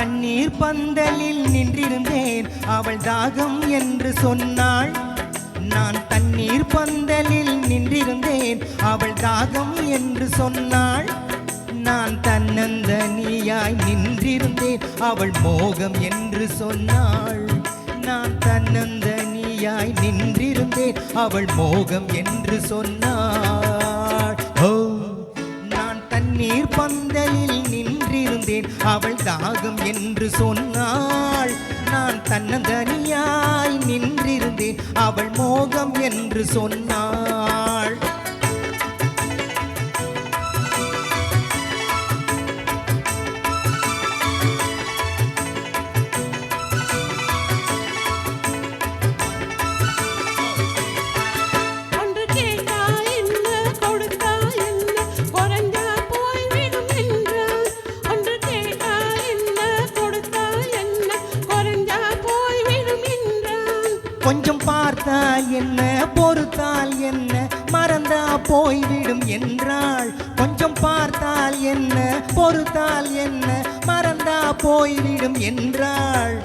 தண்ணீர் பந்தலில் நின்றிருந்தேன், அவள் தாகம் என்று சொன்னாள். நான் தண்ணீர் பந்தலில் நின்றிருந்தேன், அவள் தாகம் என்று சொன்னாள். நான் தன்னந்தனியாய் நின்றிருந்தேன், அவள் மோகம் என்று சொன்னாள். நான் தன்னந்தனியாய் நின்றிருந்தேன், அவள் மோகம் என்று சொன்னாள். ஓ, நான் தண்ணீர் பந்தலில் நின்றிருந்தேன், அவள் தாகம் என்று சொன்னாள். நான் தன்னந்தனியாய் நின்றிருந்தேன், அவள் மோகம் என்று சொன்னாள். கொஞ்சம் பார்த்தால் என்ன, பொறுத்தால் என்ன, மறந்தா போய்விடும் என்றாள். கொஞ்சம் பார்த்தால் என்ன, பொறுத்தால் என்ன, மறந்தா போய்விடும் என்றாள்.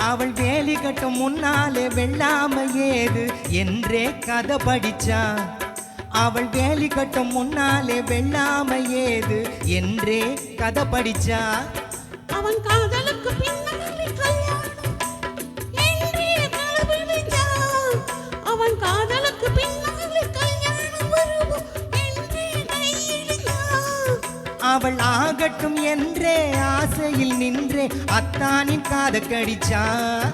அவள் வேலி கட்டும் முன்னாலே வெள்ளாமை ஏது என்றே கதை படிச்சான். அவள் வேலி கட்டும் முன்னாலே வெள்ளாமை ஏது என்றே கதை படிச்சான். அவன் காதலுக்கு பின்னாலே கல்யாணம் என்றே கதை படிச்சான். அவன் காதலுக்கு பின்னாலே கல்யாணம் வருவோம் என்றே கையிடுச்சான். அவள் ஆகட்டும் என்றே ஆசையில் நின்றே அத்தானின் காதை கடிச்சான்.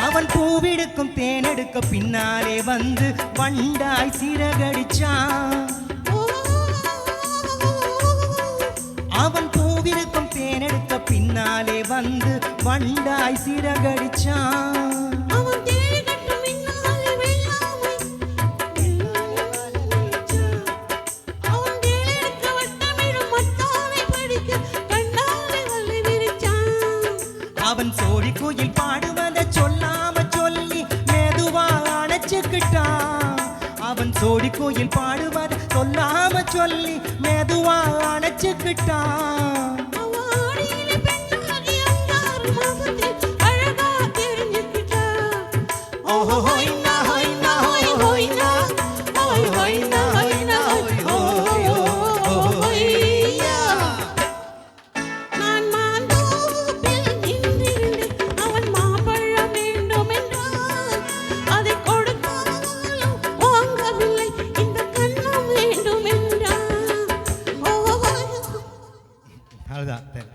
அவன் பூவெடுக்கும் தேனெடுக்க பின்னாலே வந்து வண்டாய் சிறகடிச்சான். அவன் பூவிருக்கும் தேனெடுக்க பின்னாலே வந்து வண்டாய் சிறகடிச்சான். அவன் சோடி கோயில் பாடுவதை சொல்லாம சொல்லி மெதுவா அணைச்சுக்கிட்டான். அவன் சோடி கோயில் பாடுவதை சொல்லாம சொல்லி மெதுவா அணைச்சுக்கிட்டான்.